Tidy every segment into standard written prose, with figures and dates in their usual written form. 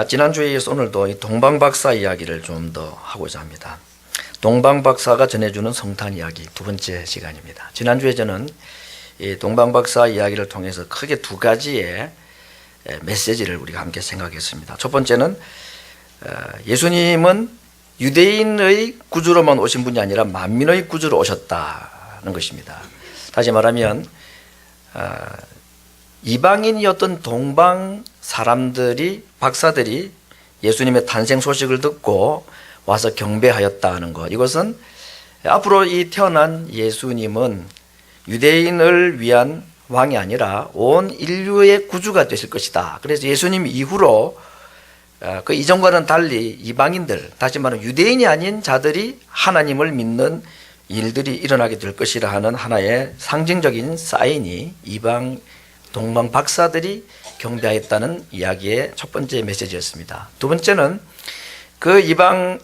지난주에 이어서 오늘도 이 동방박사 이야기를 좀 더 하고자 합니다. 동방박사가 전해주는 성탄 이야기 두 번째 시간입니다. 지난주에 저는 이 동방박사 이야기를 통해서 크게 두 가지의 메시지를 우리가 함께 생각했습니다. 첫 번째는 예수님은 유대인의 구주로만 오신 분이 아니라 만민의 구주로 오셨다는 것입니다. 다시 말하면 이방인이었던 동방 사람들이, 박사들이 예수님의 탄생 소식을 듣고 와서 경배하였다는 것, 이것은 앞으로 이 태어난 예수님은 유대인을 위한 왕이 아니라 온 인류의 구주가 되실 것이다. 그래서 예수님 이후로 그 이전과는 달리 이방인들, 다시 말하면 유대인이 아닌 자들이 하나님을 믿는 일들이 일어나게 될 것이라 하는 하나의 상징적인 사인이 이방 동방 박사들이 경배하였다는 이야기의 첫 번째 메시지였습니다. 두 번째는 그 이방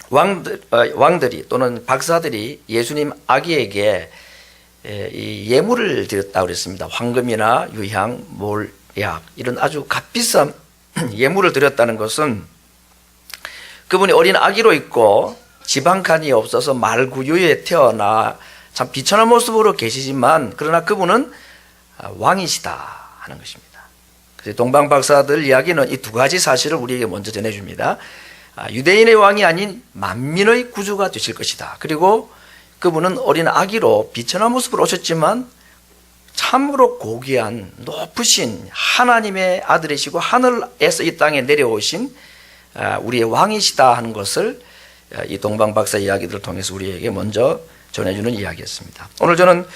왕들이 또는 박사들이 예수님 아기에게 이 예물을 드렸다고 그랬습니다. 황금이나 유향, 몰약 이런 아주 값비싼 예물을 드렸다는 것은 그분이 어린 아기로 있고 지방간이 없어서 말구유에 태어나 참 비천한 모습으로 계시지만 그러나 그분은 왕이시다 하는 것입니다. 그래서 동방 박사들 이야기는 이 두 가지 사실을 우리에게 먼저 전해줍니다. 유대인의 왕이 아닌 만민의 구주가 되실 것이다. 그리고 그분은 어린 아기로 비천한 모습으로 오셨지만 참으로 고귀한 높으신 하나님의 아들이시고 하늘에서 이 땅에 내려오신 우리의 왕이시다 하는 것을 이 동방 박사 이야기들을 통해서 우리에게 먼저 전해주는 이야기였습니다. 오늘 저는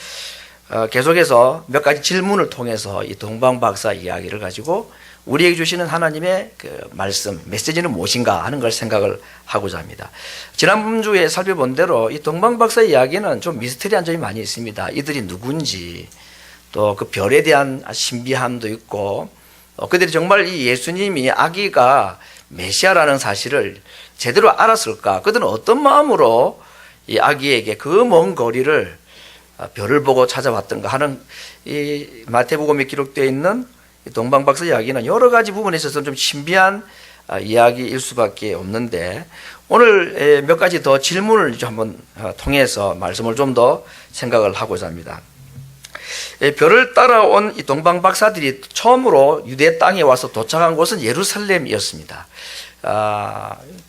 계속해서 몇 가지 질문을 통해서 이 동방 박사 이야기를 가지고 우리에게 주시는 하나님의 그 말씀, 메시지는 무엇인가 하는 걸 생각을 하고자 합니다. 지난주에 살펴본 대로 이 동방 박사 이야기는 좀 미스터리한 점이 많이 있습니다. 이들이 누군지, 또 그 별에 대한 신비함도 있고, 그들이 정말 이 예수님이 아기가 메시아라는 사실을 제대로 알았을까? 그들은 어떤 마음으로 이 아기에게 그 먼 거리를 별을 보고 찾아왔던가 하는 이 마태복음에 기록되어 있는 동방 박사 이야기는 여러 가지 부분에 있어서 좀 신비한 이야기일 수밖에 없는데, 오늘 몇 가지 더 질문을 한번 통해서 말씀을 좀 더 생각을 하고자 합니다. 별을 따라온 이 동방 박사들이 처음으로 유대 땅에 와서 도착한 곳은 예루살렘이었습니다.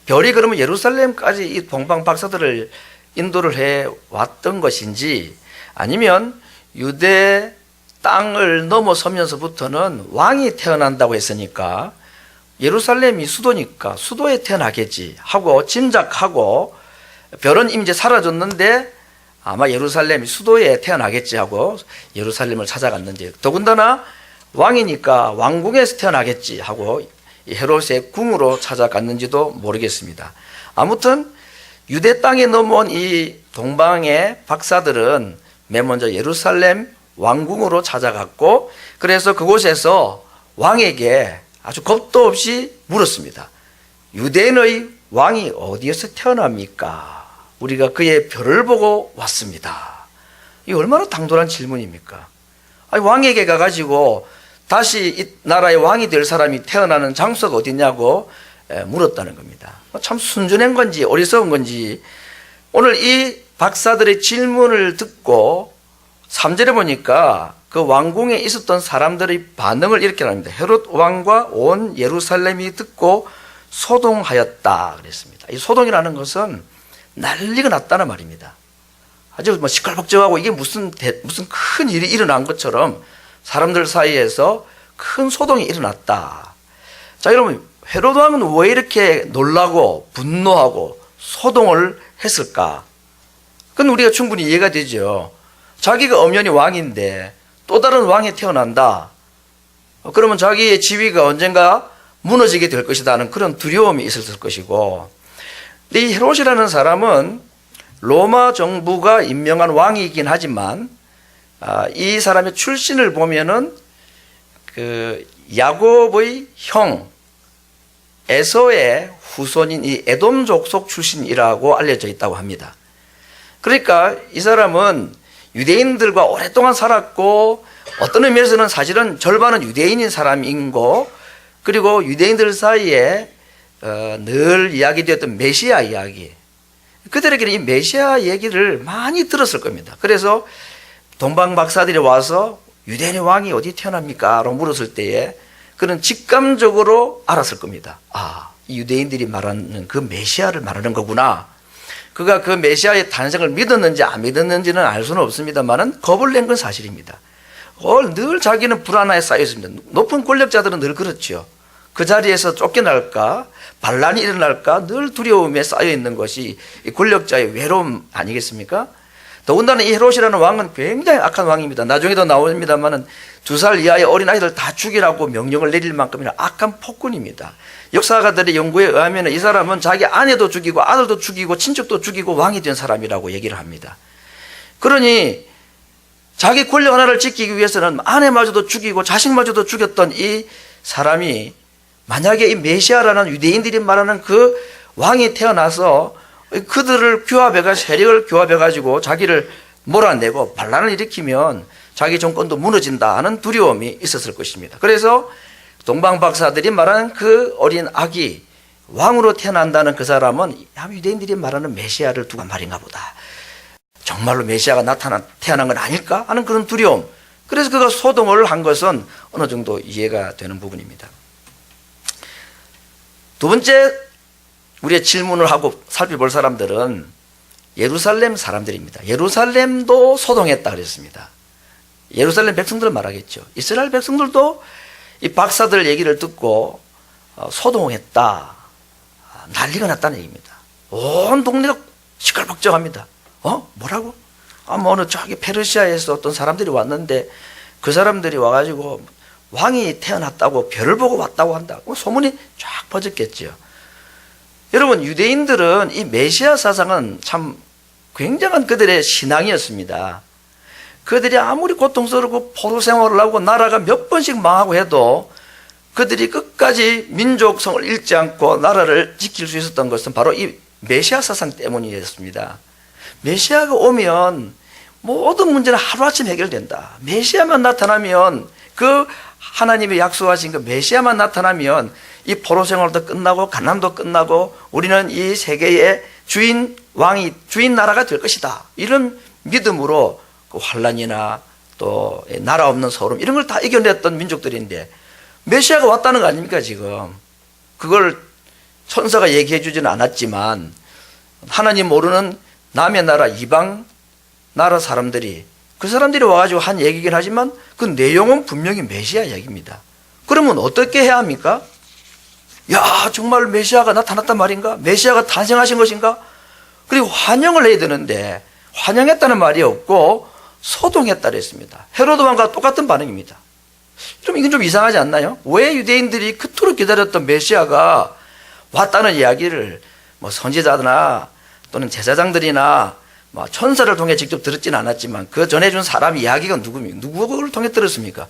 별이 그러면 예루살렘까지 이 동방 박사들을 인도를 해 왔던 것인지, 아니면 유대 땅을 넘어서면서부터는 왕이 태어난다고 했으니까 예루살렘이 수도니까 수도에 태어나겠지 하고 짐작하고, 별은 이미 이제 사라졌는데 아마 예루살렘이 수도에 태어나겠지 하고 예루살렘을 찾아갔는지, 더군다나 왕이니까 왕궁에서 태어나겠지 하고 헤롯의 궁으로 찾아갔는지도 모르겠습니다. 아무튼 유대 땅에 넘어온 이 동방의 박사들은 맨 먼저 예루살렘 왕궁으로 찾아갔고, 그래서 그곳에서 왕에게 아주 겁도 없이 물었습니다. 유대인의 왕이 어디에서 태어납니까? 우리가 그의 별을 보고 왔습니다. 이 얼마나 당돌한 질문입니까? 아니, 왕에게 가가지고 다시 이 나라의 왕이 될 사람이 태어나는 장소가 어디냐고 물었다는 겁니다. 참 순진한 건지 어리석은 건지, 오늘 이 박사들의 질문을 듣고 3절에 보니까 그 왕궁에 있었던 사람들의 반응을 이렇게 합니다. 헤롯 왕과 온 예루살렘이 듣고 소동하였다 그랬습니다. 이 소동이라는 것은 난리가 났다는 말입니다. 아주 뭐 시끌벅적하고 이게 무슨 큰 일이 일어난 것처럼 사람들 사이에서 큰 소동이 일어났다. 자, 여러분, 헤롯 왕은 왜 이렇게 놀라고 분노하고 소동을 했을까? 그건 우리가 충분히 이해가 되죠. 자기가 엄연히 왕인데 또 다른 왕이 태어난다. 그러면 자기의 지위가 언젠가 무너지게 될 것이다 하는 그런 두려움이 있었을 것이고, 이 헤롯이라는 사람은 로마 정부가 임명한 왕이긴 하지만 이 사람의 출신을 보면은 그 야곱의 형 에서의 후손인 이 에돔 족속 출신이라고 알려져 있다고 합니다. 그러니까 이 사람은 유대인들과 오랫동안 살았고, 어떤 의미에서는 사실은 절반은 유대인인 사람이고, 그리고 유대인들 사이에 늘 이야기되었던 메시아 이야기, 그들에게는 이 메시아 얘기를 많이 들었을 겁니다. 그래서 동방 박사들이 와서 유대인의 왕이 어디 태어납니까? 라고 물었을 때에 그는 직감적으로 알았을 겁니다. 이 유대인들이 말하는 그 메시아를 말하는 거구나. 그가 그 메시아의 탄생을 믿었는지 안 믿었는지는 알 수는 없습니다만은 겁을 낸 건 사실입니다. 늘 자기는 불안에 쌓여 있습니다. 높은 권력자들은 늘 그렇죠. 그 자리에서 쫓겨날까, 반란이 일어날까 늘 두려움에 쌓여 있는 것이 이 권력자의 외로움 아니겠습니까? 더군다나 이 헤롯이라는 왕은 굉장히 악한 왕입니다. 나중에도 나옵니다만은 2살 이하의 어린아이들 다 죽이라고 명령을 내릴 만큼이나 악한 폭군입니다. 역사가들의 연구에 의하면 이 사람은 자기 아내도 죽이고 아들도 죽이고 친척도 죽이고 왕이 된 사람이라고 얘기를 합니다. 그러니 자기 권력 하나를 지키기 위해서는 아내마저도 죽이고 자식마저도 죽였던 이 사람이 만약에 이 메시아라는 유대인들이 말하는 그 왕이 태어나서 그들을 규합해가지고 세력을 규합해가지고 자기를 몰아내고 반란을 일으키면 자기 정권도 무너진다 하는 두려움이 있었을 것입니다. 그래서 동방 박사들이 말하는 그 어린 아기 왕으로 태어난다는 그 사람은 유대인들이 말하는 메시아를 두고 말인가 보다. 정말로 메시아가 태어난 건 아닐까 하는 그런 두려움. 그래서 그가 소동을 한 것은 어느 정도 이해가 되는 부분입니다. 두 번째 우리의 질문을 하고 살펴볼 사람들은 예루살렘 사람들입니다. 예루살렘도 소동했다 그랬습니다. 예루살렘 백성들은 말하겠죠. 이스라엘 백성들도 이 박사들 얘기를 듣고 소동했다, 난리가 났다는 얘기입니다. 온 동네가 시끌벅적합니다. 뭐라고? 어느 저기 페르시아에서 어떤 사람들이 왔는데 그 사람들이 와가지고 왕이 태어났다고 별을 보고 왔다고 한다. 소문이 쫙 퍼졌겠죠. 여러분, 유대인들은 이 메시아 사상은 참 굉장한 그들의 신앙이었습니다. 그들이 아무리 고통스럽고 포로 생활을 하고 나라가 몇 번씩 망하고 해도 그들이 끝까지 민족성을 잃지 않고 나라를 지킬 수 있었던 것은 바로 이 메시아 사상 때문이었습니다. 메시아가 오면 모든 문제는 하루아침 해결된다. 메시아만 나타나면, 그 하나님의 약속하신 그 메시아만 나타나면 이 포로 생활도 끝나고 가난도 끝나고 우리는 이 세계의 주인 나라가 될 것이다. 이런 믿음으로 그 환란이나 또 나라 없는 소름 이런 걸 다 이겨냈던 민족들인데 메시아가 왔다는 거 아닙니까 지금? 그걸 천사가 얘기해 주지는 않았지만 하나님 모르는 남의 나라 이방 나라 사람들이 그 사람들이 와가지고 한 얘기긴 하지만 그 내용은 분명히 메시아 얘기입니다. 그러면 어떻게 해야 합니까? 야, 정말 메시아가 나타났단 말인가? 메시아가 탄생하신 것인가? 그리고 환영을 해야 되는데 환영했다는 말이 없고 소동했다 그랬습니다. 헤로드 왕과 똑같은 반응입니다. 그럼 이건 좀 이상하지 않나요? 왜 유대인들이 그토록 기다렸던 메시아가 왔다는 이야기를 선지자나 또는 제사장들이나 천사를 통해 직접 듣지는 않았지만 그 전해준 사람 이야기가 누구를 통해 들었습니까?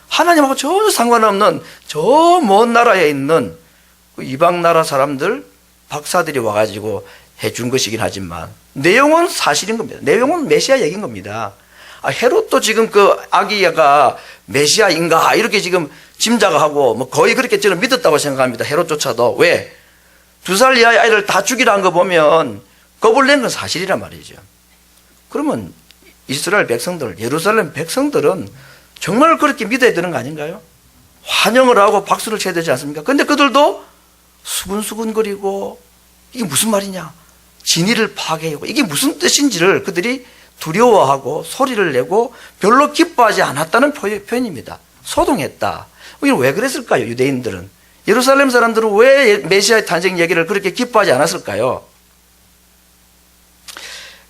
하나님하고 전혀 상관없는 저 먼 나라에 있는 그 이방 나라 사람들 박사들이 와가지고 해준 것이긴 하지만 내용은 사실인 겁니다. 내용은 메시아 얘기인 겁니다. 헤롯도 지금 그 아기가 메시아인가 이렇게 지금 짐작하고 거의 그렇게 저는 믿었다고 생각합니다. 헤롯조차도. 왜? 2살 이하의 아이를 다 죽이라는 거 보면 겁을 낸 건 사실이란 말이죠. 그러면 이스라엘 백성들, 예루살렘 백성들은 정말 그렇게 믿어야 되는 거 아닌가요? 환영을 하고 박수를 쳐야 되지 않습니까? 근데 그들도 수근수근거리고 이게 무슨 말이냐? 진리를 파괴하고 이게 무슨 뜻인지를 그들이 두려워하고 소리를 내고 별로 기뻐하지 않았다는 표현입니다. 소동했다. 이게 왜 그랬을까요? 유대인들은. 예루살렘 사람들은 왜 메시아의 탄생 얘기를 그렇게 기뻐하지 않았을까요?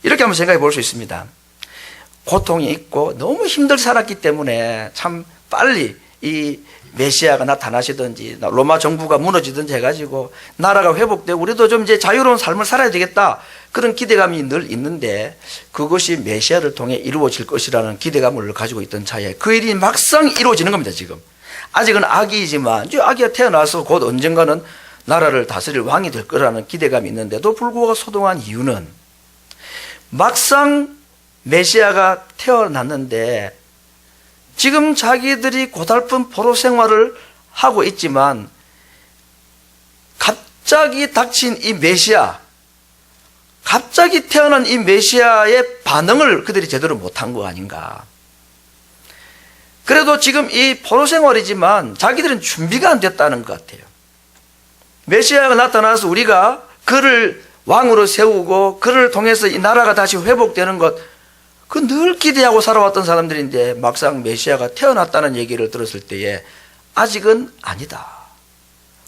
이렇게 한번 생각해 볼 수 있습니다. 고통이 있고 너무 힘들게 살았기 때문에 참 빨리 이 메시아가 나타나시든지 로마 정부가 무너지든지 해가지고 나라가 회복되고 우리도 좀 이제 자유로운 삶을 살아야 되겠다 그런 기대감이 늘 있는데 그것이 메시아를 통해 이루어질 것이라는 기대감을 가지고 있던 차에 그 일이 막상 이루어지는 겁니다. 지금 아직은 아기이지만 이제 아기가 태어나서 곧 언젠가는 나라를 다스릴 왕이 될 거라는 기대감이 있는데도 불구하고 소동한 이유는 막상 메시아가 태어났는데 지금 자기들이 고달픈 포로 생활을 하고 있지만 갑자기 닥친 이 메시아, 갑자기 태어난 이 메시아의 반응을 그들이 제대로 못한 거 아닌가. 그래도 지금 이 포로 생활이지만 자기들은 준비가 안 됐다는 것 같아요. 메시아가 나타나서 우리가 그를 왕으로 세우고 그를 통해서 이 나라가 다시 회복되는 것, 그 늘 기대하고 살아왔던 사람들인데 막상 메시아가 태어났다는 얘기를 들었을 때에 아직은 아니다.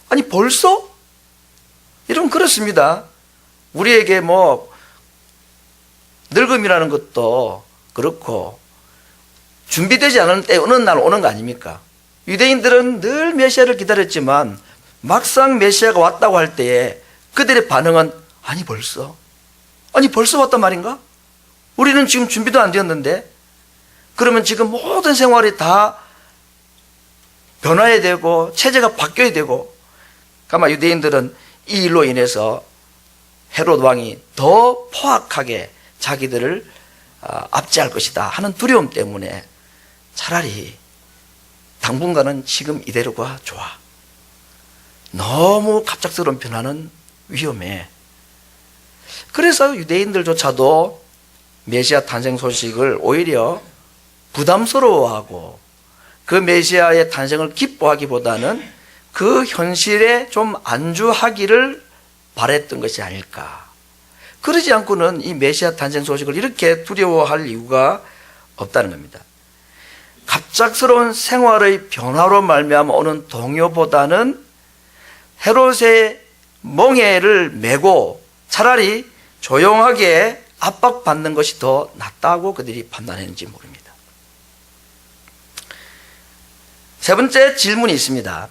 아니 벌써? 이러면 그렇습니다. 우리에게 뭐 늙음이라는 것도 그렇고 준비되지 않은 때 어느 날 오는 거 아닙니까? 유대인들은 늘 메시아를 기다렸지만 막상 메시아가 왔다고 할 때에 그들의 반응은 아니 벌써? 아니 벌써 왔단 말인가? 우리는 지금 준비도 안 되었는데. 그러면 지금 모든 생활이 다 변화해야 되고 체제가 바뀌어야 되고, 아마 유대인들은 이 일로 인해서 헤롯 왕이 더 포악하게 자기들을 압제할 것이다 하는 두려움 때문에 차라리 당분간은 지금 이대로가 좋아. 너무 갑작스러운 변화는 위험해. 그래서 유대인들조차도 메시아 탄생 소식을 오히려 부담스러워하고 그 메시아의 탄생을 기뻐하기보다는 그 현실에 좀 안주하기를 바랬던 것이 아닐까. 그러지 않고는 이 메시아 탄생 소식을 이렇게 두려워할 이유가 없다는 겁니다. 갑작스러운 생활의 변화로 말미암아 오는 동요보다는 헤롯의 멍에를 메고 차라리 조용하게 압박받는 것이 더 낫다고 그들이 판단했는지 모릅니다. 세 번째 질문이 있습니다.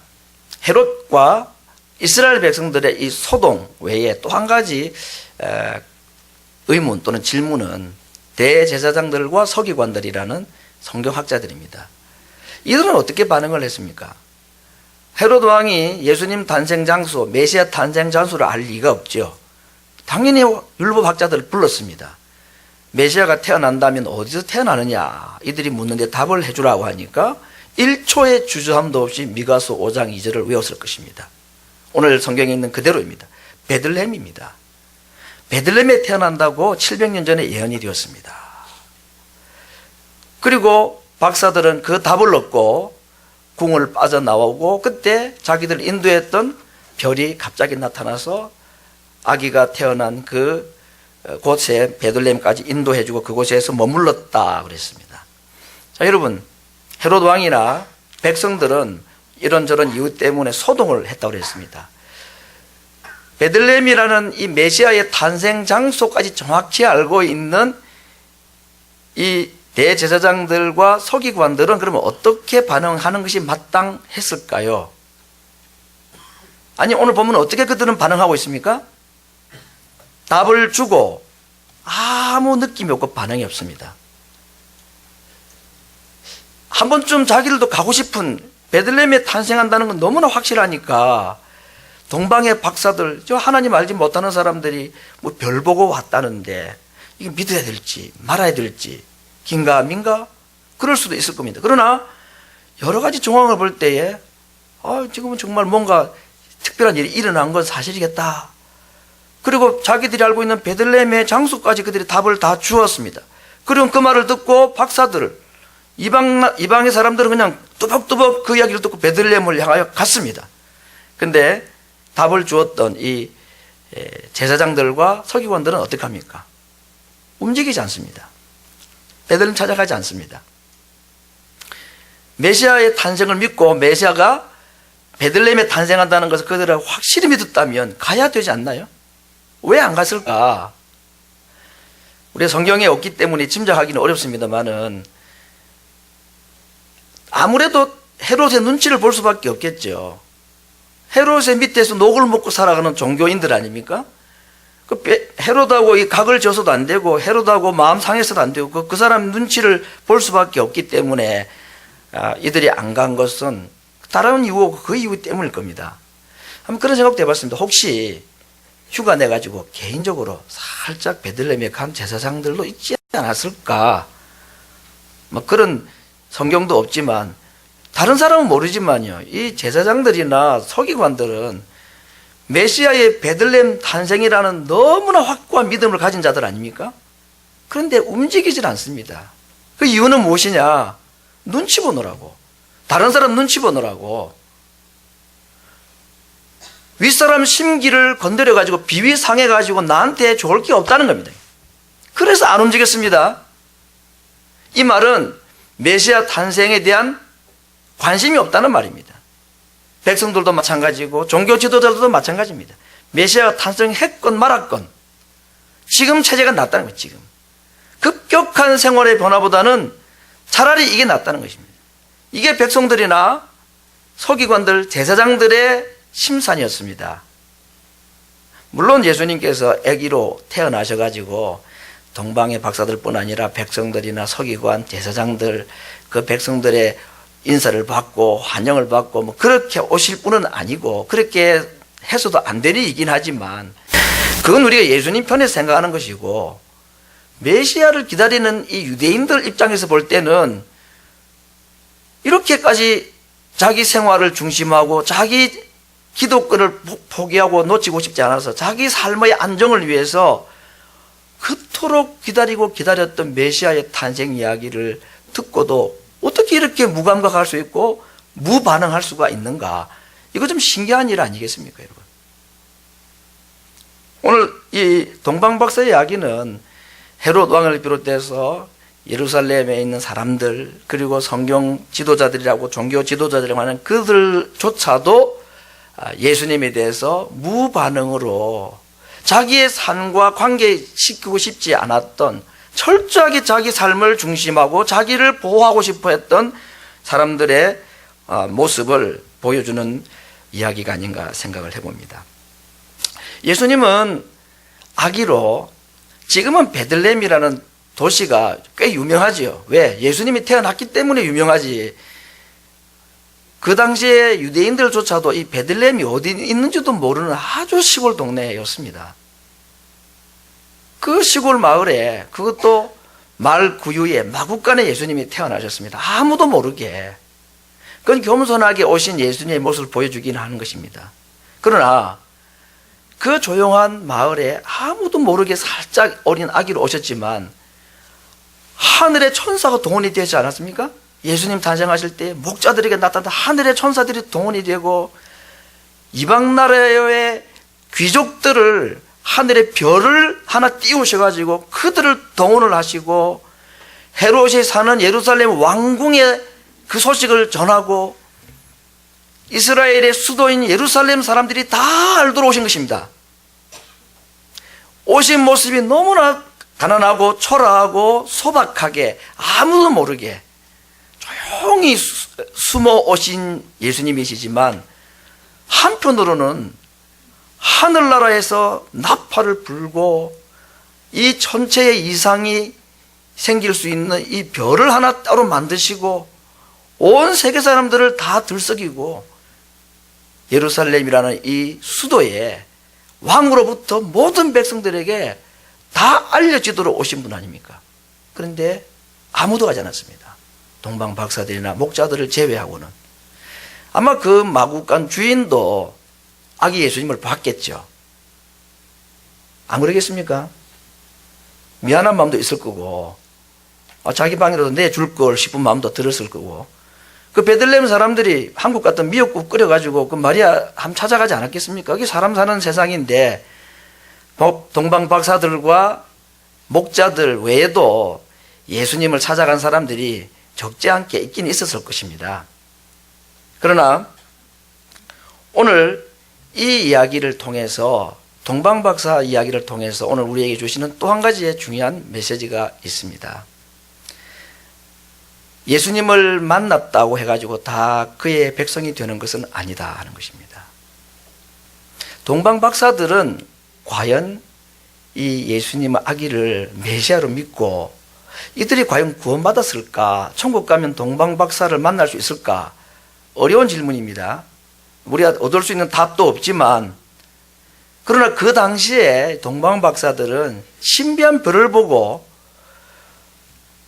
헤롯과 이스라엘 백성들의 이 소동 외에 또 한 가지 의문 또는 질문은 대제사장들과 서기관들이라는 성경학자들입니다. 이들은 어떻게 반응을 했습니까? 헤롯 왕이 예수님 탄생 장소, 메시아 탄생 장소를 알 리가 없죠. 당연히 율법학자들을 불렀습니다. 메시아가 태어난다면 어디서 태어나느냐 이들이 묻는데 답을 해주라고 하니까 1초의 주저함도 없이 미가서 5장 2절을 외웠을 것입니다. 오늘 성경에 있는 그대로입니다. 베들레헴입니다. 베들레헴에 태어난다고 700년 전에 예언이 되었습니다. 그리고 박사들은 그 답을 얻고 궁을 빠져나오고 그때 자기들 인도했던 별이 갑자기 나타나서 아기가 태어난 그 곳에 베들레헴까지 인도해주고 그곳에서 머물렀다 그랬습니다. 자, 여러분, 헤롯 왕이나 백성들은 이런저런 이유 때문에 소동을 했다고 그랬습니다. 베들레헴이라는 이 메시아의 탄생 장소까지 정확히 알고 있는 이 대제사장들과 서기관들은 그러면 어떻게 반응하는 것이 마땅했을까요? 아니, 오늘 보면 어떻게 그들은 반응하고 있습니까? 답을 주고 아무 느낌이 없고 반응이 없습니다. 한 번쯤 자기들도 가고 싶은, 베들레헴에 탄생한다는 건 너무나 확실하니까 동방의 박사들, 저 하나님 알지 못하는 사람들이 뭐 별 보고 왔다는데 이게 믿어야 될지 말아야 될지 긴가민가 그럴 수도 있을 겁니다. 그러나 여러 가지 정황을 볼 때에 지금은 정말 뭔가 특별한 일이 일어난 건 사실이겠다. 그리고 자기들이 알고 있는 베들레헴의 장소까지 그들이 답을 다 주었습니다. 그리고 그 말을 듣고 박사들, 이방의 사람들은 그냥 뚜벅뚜벅 그 이야기를 듣고 베들레헴을 향하여 갔습니다. 근데 답을 주었던 이 제사장들과 서기관들은 어떻게 합니까? 움직이지 않습니다. 베들레헴 찾아가지 않습니다. 메시아의 탄생을 믿고 메시아가 베들레헴에 탄생한다는 것을 그들은 확실히 믿었다면 가야 되지 않나요? 왜 안 갔을까? 우리 성경에 없기 때문에 짐작하기는 어렵습니다만은 아무래도 헤롯의 눈치를 볼 수밖에 없겠죠. 헤롯의 밑에서 녹을 먹고 살아가는 종교인들 아닙니까? 헤롯하고 이 각을 지어서도 안 되고 헤롯하고 마음 상해서도 안 되고 그 사람 눈치를 볼 수밖에 없기 때문에 이들이 안 간 것은 다른 이유고 그 이유 때문일 겁니다. 한번 그런 생각도 해봤습니다. 혹시 휴가 내가지고 개인적으로 살짝 베들레헴에 간 제사장들도 있지 않았을까? 뭐 그런 성경도 없지만 다른 사람은 모르지만요, 이 제사장들이나 서기관들은 메시아의 베들레헴 탄생이라는 너무나 확고한 믿음을 가진 자들 아닙니까? 그런데 움직이질 않습니다. 그 이유는 무엇이냐? 눈치 보느라고. 다른 사람 눈치 보느라고. 윗사람 심기를 건드려가지고 비위 상해가지고 나한테 좋을 게 없다는 겁니다. 그래서 안 움직였습니다. 이 말은 메시아 탄생에 대한 관심이 없다는 말입니다. 백성들도 마찬가지고 종교 지도자들도 마찬가지입니다. 메시아가 탄생했건 말았건 지금 체제가 낫다는 거예요. 지금 급격한 생활의 변화보다는 차라리 이게 낫다는 것입니다. 이게 백성들이나 서기관들, 제사장들의 심산이었습니다. 물론 예수님께서 아기로 태어나셔가지고 동방의 박사들뿐 아니라 백성들이나 서기관, 제사장들, 그 백성들의 인사를 받고 환영을 받고 뭐 그렇게 오실 분은 아니고 그렇게 해서도 안 되는 일이긴 하지만 그건 우리가 예수님 편에 생각하는 것이고, 메시아를 기다리는 이 유대인들 입장에서 볼 때는 이렇게까지 자기 생활을 중심하고 자기 기독권을 포기하고 놓치고 싶지 않아서 자기 삶의 안정을 위해서 그토록 기다리고 기다렸던 메시아의 탄생 이야기를 듣고도 어떻게 이렇게 무감각할 수 있고 무반응할 수가 있는가? 이거 좀 신기한 일 아니겠습니까, 여러분? 오늘 이 동방박사의 이야기는 헤롯 왕을 비롯해서 예루살렘에 있는 사람들, 그리고 성경 지도자들이라고 종교 지도자들이라고 하는 그들조차도 예수님에 대해서 무반응으로 자기의 삶과 관계시키고 싶지 않았던, 철저하게 자기 삶을 중심하고 자기를 보호하고 싶어 했던 사람들의 모습을 보여주는 이야기가 아닌가 생각을 해봅니다. 예수님은 아기로, 지금은 베들레헴이라는 도시가 꽤 유명하지요. 왜? 예수님이 태어났기 때문에 유명하지. 그 당시에 유대인들조차도 이 베들레헴이 어디 있는지도 모르는 아주 시골 동네였습니다. 그 시골 마을에, 그것도 말 구유에 마구간에 예수님이 태어나셨습니다. 아무도 모르게. 그건 겸손하게 오신 예수님의 모습을 보여주긴 하는 것입니다. 그러나 그 조용한 마을에 아무도 모르게 살짝 어린 아기로 오셨지만 하늘의 천사가 동원이 되지 않았습니까? 예수님 탄생하실 때 목자들에게 나타난 하늘의 천사들이 동원이 되고, 이방 나라의 귀족들을 하늘의 별을 하나 띄우셔가지고 그들을 동원을 하시고, 헤롯이 사는 예루살렘 왕궁에 그 소식을 전하고 이스라엘의 수도인 예루살렘 사람들이 다 알도록 오신 것입니다. 오신 모습이 너무나 가난하고 초라하고 소박하게 아무도 모르게 조용히 숨어 오신 예수님이시지만, 한편으로는 하늘나라에서 나팔을 불고 이 천체의 이상이 생길 수 있는 이 별을 하나 따로 만드시고 온 세계 사람들을 다 들썩이고 예루살렘이라는 이 수도에 왕으로부터 모든 백성들에게 다 알려지도록 오신 분 아닙니까? 그런데 아무도 가지 않았습니다. 동방 박사들이나 목자들을 제외하고는. 아마 그 마구간 주인도 아기 예수님을 봤겠죠. 안 그러겠습니까? 미안한 마음도 있을 거고, 자기 방이라도 내줄 걸 싶은 마음도 들었을 거고, 그 베들레헴 사람들이 한국 같은 미역국 끓여가지고 그 마리아 한번 찾아가지 않았겠습니까? 여기 사람 사는 세상인데 동방 박사들과 목자들 외에도 예수님을 찾아간 사람들이 적지 않게 있긴 있었을 것입니다. 그러나 오늘 이 이야기를 통해서, 동방 박사 이야기를 통해서 오늘 우리에게 주시는 또 한 가지의 중요한 메시지가 있습니다. 예수님을 만났다고 해가지고 다 그의 백성이 되는 것은 아니다 하는 것입니다. 동방 박사들은 과연 이 예수님 아기를 메시아로 믿고 이들이 과연 구원받았을까? 천국 가면 동방 박사를 만날 수 있을까? 어려운 질문입니다. 우리가 얻을 수 있는 답도 없지만, 그러나 그 당시에 동방 박사들은 신비한 별을 보고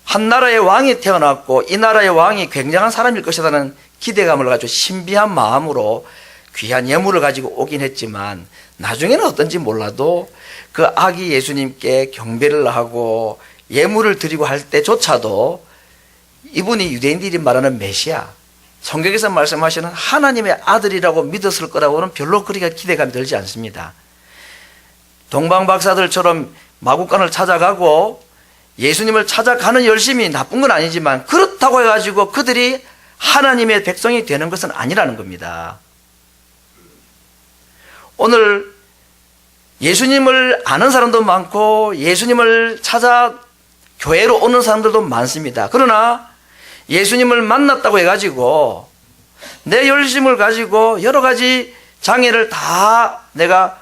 한 나라의 왕이 태어났고 이 나라의 왕이 굉장한 사람일 것이라는 기대감을 가지고 신비한 마음으로 귀한 예물을 가지고 오긴 했지만 나중에는 어떤지 몰라도 그 아기 예수님께 경배를 하고 예물을 드리고 할 때조차도 이분이 유대인들이 말하는 메시아, 성경에서 말씀하시는 하나님의 아들이라고 믿었을 거라고는 별로 그렇게 기대감이 들지 않습니다. 동방박사들처럼 마국간을 찾아가고 예수님을 찾아가는 열심이 나쁜 건 아니지만 그렇다고 해가지고 그들이 하나님의 백성이 되는 것은 아니라는 겁니다. 오늘 예수님을 아는 사람도 많고 예수님을 찾아 교회로 오는 사람들도 많습니다. 그러나 예수님을 만났다고 해가지고 내 열심을 가지고 여러 가지 장애를 다 내가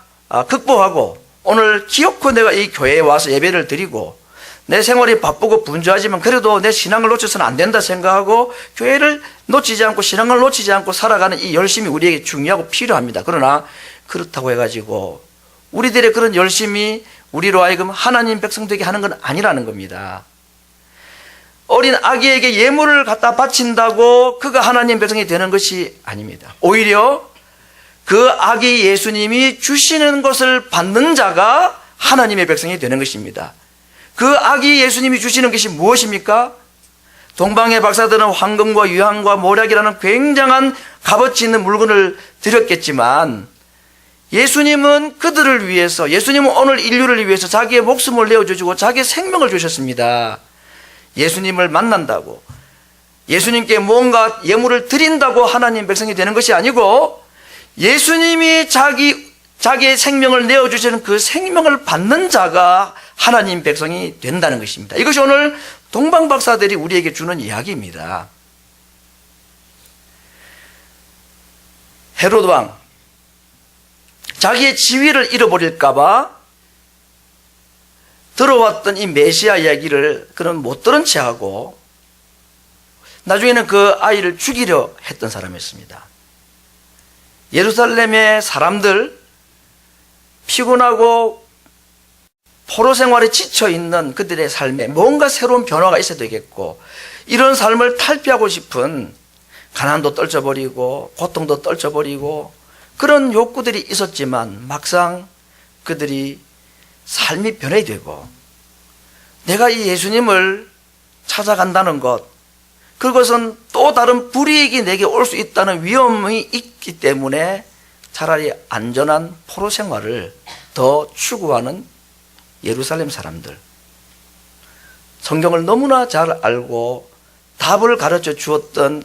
극복하고 오늘 기어코 내가 이 교회에 와서 예배를 드리고 내 생활이 바쁘고 분주하지만 그래도 내 신앙을 놓쳐서는 안 된다 생각하고 교회를 놓치지 않고 신앙을 놓치지 않고 살아가는 이 열심이 우리에게 중요하고 필요합니다. 그러나 그렇다고 해가지고 우리들의 그런 열심이 우리로 하여금 하나님 백성 되게 하는 건 아니라는 겁니다. 어린 아기에게 예물을 갖다 바친다고 그가 하나님 백성이 되는 것이 아닙니다. 오히려 그 아기 예수님이 주시는 것을 받는 자가 하나님의 백성이 되는 것입니다. 그 아기 예수님이 주시는 것이 무엇입니까? 동방의 박사들은 황금과 유향과 모략이라는 굉장한 값어치 있는 물건을 드렸겠지만 예수님은 그들을 위해서, 예수님은 오늘 인류를 위해서 자기의 목숨을 내어주시고 자기의 생명을 주셨습니다. 예수님을 만난다고, 예수님께 뭔가 예물을 드린다고 하나님 백성이 되는 것이 아니고 예수님이 자기의 생명을 내어주시는 그 생명을 받는 자가 하나님 백성이 된다는 것입니다. 이것이 오늘 동방박사들이 우리에게 주는 이야기입니다. 헤로드 왕, 자기의 지위를 잃어버릴까봐 들어왔던 이 메시아 이야기를 그는 못 들은 채 하고 나중에는 그 아이를 죽이려 했던 사람이었습니다. 예루살렘의 사람들, 피곤하고 포로 생활에 지쳐있는 그들의 삶에 뭔가 새로운 변화가 있어야 되겠고 이런 삶을 탈피하고 싶은 가난도 떨쳐버리고 고통도 떨쳐버리고 그런 욕구들이 있었지만 막상 그들이 삶이 변해야 되고 내가 이 예수님을 찾아간다는 것, 그것은 또 다른 불이익이 내게 올 수 있다는 위험이 있기 때문에 차라리 안전한 포로 생활을 더 추구하는 예루살렘 사람들, 성경을 너무나 잘 알고 답을 가르쳐 주었던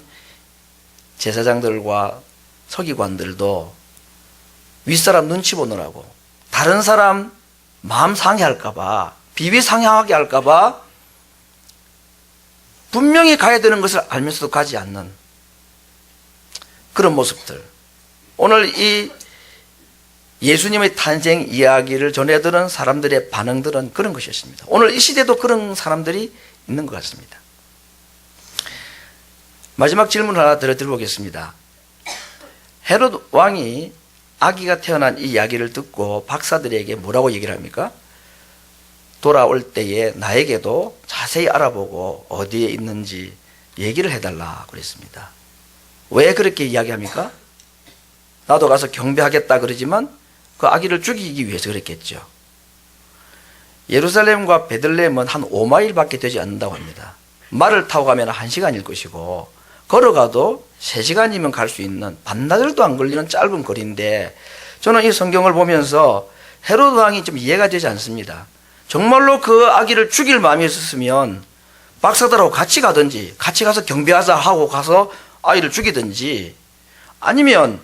제사장들과 서기관들도 윗사람 눈치 보느라고 다른 사람 마음 상해할까봐, 비위 상하게 할까봐 분명히 가야 되는 것을 알면서도 가지 않는 그런 모습들. 오늘 이 예수님의 탄생 이야기를 전해들은 사람들의 반응들은 그런 것이었습니다. 오늘 이 시대도 그런 사람들이 있는 것 같습니다. 마지막 질문 하나 드려보겠습니다. 헤롯 왕이 아기가 태어난 이 이야기를 듣고 박사들에게 뭐라고 얘기를 합니까? 돌아올 때에 나에게도 자세히 알아보고 어디에 있는지 얘기를 해달라 그랬습니다. 왜 그렇게 이야기합니까? 나도 가서 경배하겠다 그러지만 그 아기를 죽이기 위해서 그랬겠죠. 예루살렘과 베들레헴은 한 5마일밖에 되지 않는다고 합니다. 말을 타고 가면 1시간일 것이고 걸어가도 3시간이면 갈 수 있는 반나절도 안 걸리는 짧은 거리인데 저는 이 성경을 보면서 헤로드 왕이 좀 이해가 되지 않습니다. 정말로 그 아기를 죽일 마음이 있었으면 박사들하고 같이 가든지 같이 가서 경배하자 하고 가서 아이를 죽이든지 아니면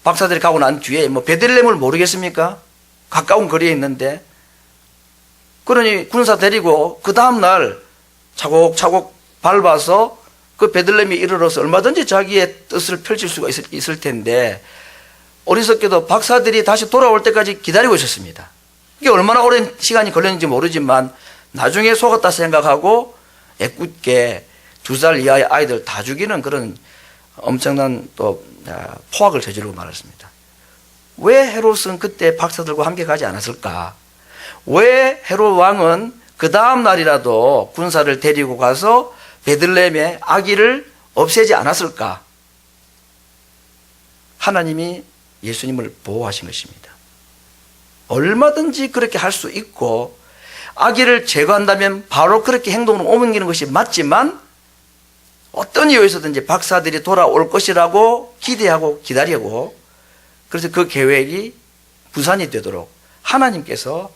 박사들이 가고 난 뒤에 뭐 베들레헴을 모르겠습니까? 가까운 거리에 있는데 그러니 군사 데리고 그 다음날 차곡차곡 밟아서 그 베들레헴에 이르러서 얼마든지 자기의 뜻을 펼칠 수가 있을 텐데 어리석게도 박사들이 다시 돌아올 때까지 기다리고 있었습니다. 이게 얼마나 오랜 시간이 걸렸는지 모르지만 나중에 속았다 생각하고 애꿎게 2살 이하의 아이들 다 죽이는 그런 엄청난 또 포악을 저지르고 말았습니다. 왜 헤롯은 그때 박사들과 함께 가지 않았을까? 왜 헤롯 왕은 그 다음 날이라도 군사를 데리고 가서 베들레헴에 아기를 없애지 않았을까? 하나님이 예수님을 보호하신 것입니다. 얼마든지 그렇게 할 수 있고 악의를 제거한다면 바로 그렇게 행동으로 옮기는 것이 맞지만 어떤 이유에서든지 박사들이 돌아올 것이라고 기대하고 기다리고 그래서 그 계획이 무산이 되도록 하나님께서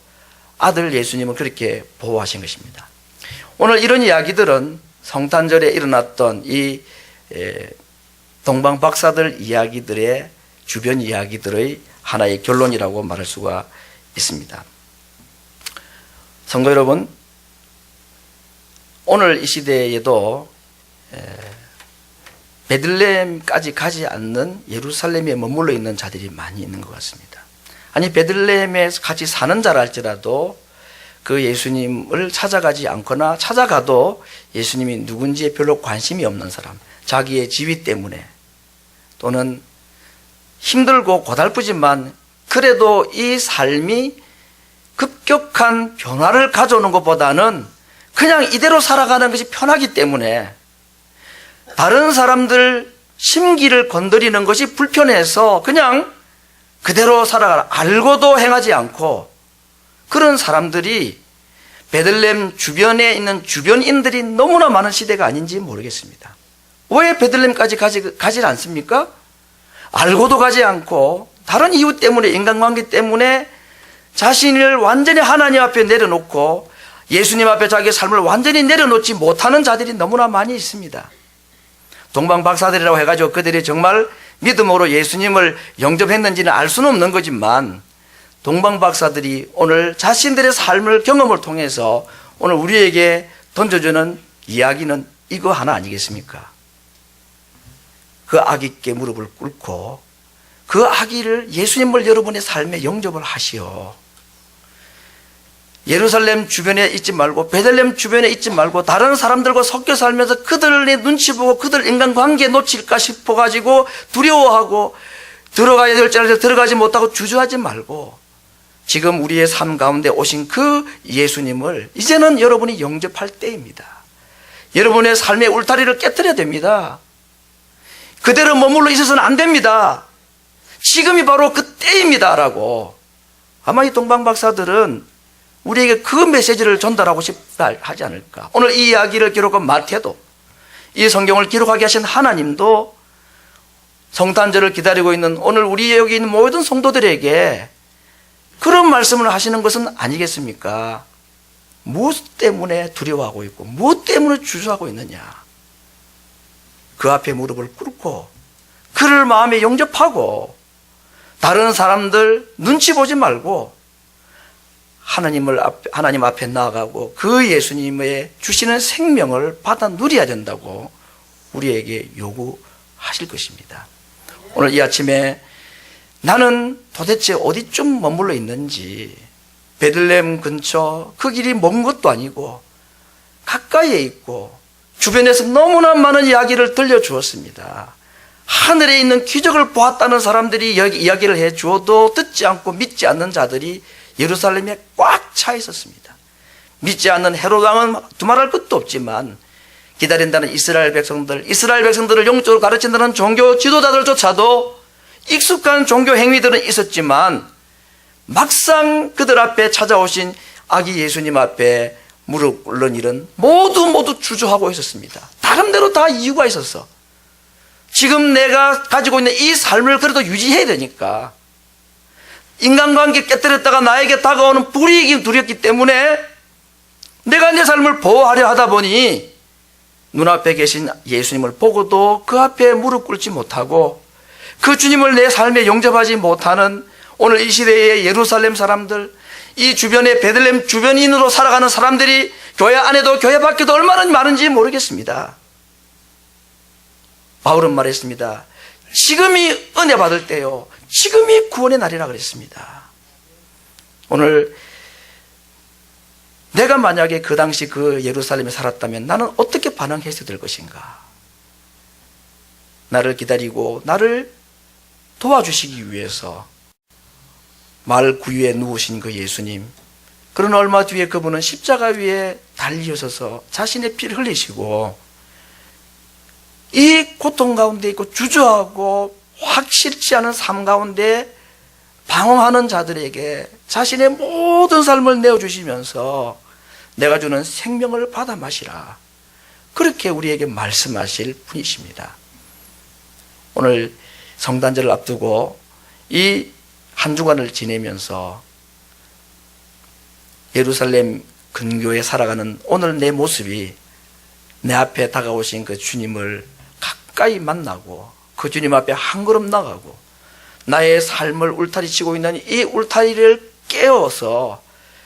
아들 예수님을 그렇게 보호하신 것입니다. 오늘 이런 이야기들은 성탄절에 일어났던 이 동방 박사들 이야기들의 주변 이야기들의 하나의 결론이라고 말할 수가 있습니다. 성도 여러분, 오늘 이 시대에도 베들레헴까지 가지 않는 예루살렘에 머물러 있는 자들이 많이 있는 것 같습니다. 아니 베들레헴에 같이 사는 자라 할지라도 그 예수님을 찾아가지 않거나 찾아가도 예수님이 누군지에 별로 관심이 없는 사람, 자기의 지위 때문에 또는 힘들고 고달프지만 그래도 이 삶이 급격한 변화를 가져오는 것보다는 그냥 이대로 살아가는 것이 편하기 때문에 다른 사람들 심기를 건드리는 것이 불편해서 그냥 그대로 살아가라, 알고도 행하지 않고 그런 사람들이 베들레헴 주변에 있는 주변인들이 너무나 많은 시대가 아닌지 모르겠습니다. 왜 베들레헴까지 가지 않습니까? 알고도 가지 않고 다른 이유 때문에, 인간관계 때문에 자신을 완전히 하나님 앞에 내려놓고 예수님 앞에 자기의 삶을 완전히 내려놓지 못하는 자들이 너무나 많이 있습니다. 동방 박사들이라고 해가지고 그들이 정말 믿음으로 예수님을 영접했는지는 알 수는 없는 거지만 동방 박사들이 오늘 자신들의 삶을 경험을 통해서 오늘 우리에게 던져주는 이야기는 이거 하나 아니겠습니까? 그 아기께 무릎을 꿇고 그 아기를 예수님을 여러분의 삶에 영접을 하시오. 예루살렘 주변에 있지 말고 베들레헴 주변에 있지 말고 다른 사람들과 섞여 살면서 그들의 눈치 보고 그들 인간관계 놓칠까 싶어가지고 두려워하고 들어가야 될 자리에 들어가지 못하고 주저하지 말고 지금 우리의 삶 가운데 오신 그 예수님을 이제는 여러분이 영접할 때입니다. 여러분의 삶의 울타리를 깨트려야 됩니다. 그대로 머물러 있어서는 안 됩니다. 지금이 바로 그 때입니다라고. 아마 이 동방 박사들은 우리에게 그 메시지를 전달하고 싶다 하지 않을까. 오늘 이 이야기를 기록한 마태도, 이 성경을 기록하게 하신 하나님도 성탄절을 기다리고 있는 오늘 우리 여기 있는 모든 성도들에게 그런 말씀을 하시는 것은 아니겠습니까? 무엇 때문에 두려워하고 있고 무엇 때문에 주저하고 있느냐. 그 앞에 무릎을 꿇고 그를 마음에 영접하고 다른 사람들 눈치 보지 말고 하나님 앞에 나아가고 그 예수님의 주시는 생명을 받아 누려야 된다고 우리에게 요구하실 것입니다. 오늘 이 아침에 나는 도대체 어디쯤 머물러 있는지, 베들레헴 근처 그 길이 먼 것도 아니고 가까이에 있고 주변에서 너무나 많은 이야기를 들려주었습니다. 하늘에 있는 기적을 보았다는 사람들이 이야기를 해주어도 듣지 않고 믿지 않는 자들이 예루살렘에 꽉 차 있었습니다. 믿지 않는 헤롯 왕은 두말할 것도 없지만 기다린다는 이스라엘 백성들을 영적으로 가르친다는 종교 지도자들조차도 익숙한 종교 행위들은 있었지만 막상 그들 앞에 찾아오신 아기 예수님 앞에 무릎 꿇는 일은 모두 주저하고 있었습니다. 나름대로 다 이유가 있었어. 지금 내가 가지고 있는 이 삶을 그래도 유지해야 되니까, 인간관계 깨뜨렸다가 나에게 다가오는 불이익이 두렵기 때문에 내가 내 삶을 보호하려 하다 보니 눈앞에 계신 예수님을 보고도 그 앞에 무릎 꿇지 못하고 그 주님을 내 삶에 영접하지 못하는 오늘 이 시대의 예루살렘 사람들, 이 주변의 베들레헴 주변인으로 살아가는 사람들이 교회 안에도 교회 밖에도 얼마나 많은지 모르겠습니다. 바울은 말했습니다. 지금이 은혜 받을 때요, 지금이 구원의 날이라 그랬습니다. 오늘 내가 만약에 그 당시 그 예루살렘에 살았다면 나는 어떻게 반응했어야 될 것인가? 나를 기다리고 나를 도와주시기 위해서 말 구유에 누우신 그 예수님, 그러나 얼마 뒤에 그분은 십자가 위에 달리셔서 자신의 피를 흘리시고 이 고통 가운데 있고 주저하고 확실치 않은 삶 가운데 방황하는 자들에게 자신의 모든 삶을 내어주시면서 내가 주는 생명을 받아 마시라, 그렇게 우리에게 말씀하실 분이십니다. 오늘 성탄절을 앞두고 이 한 주간을 지내면서 예루살렘 근교에 살아가는 오늘 내 모습이 내 앞에 다가오신 그 주님을 가까이 만나고 그 주님 앞에 한 걸음 나가고 나의 삶을 울타리치고 있는 이 울타리를 깨워서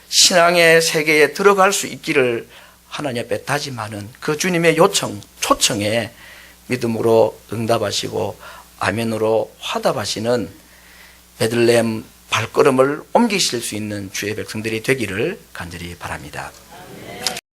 신앙의 세계에 들어갈 수 있기를 하나님 앞에 다짐하는 그 주님의 요청, 초청에 믿음으로 응답하시고 아멘으로 화답하시는 베들레헴 발걸음을 옮기실 수 있는 주의 백성들이 되기를 간절히 바랍니다.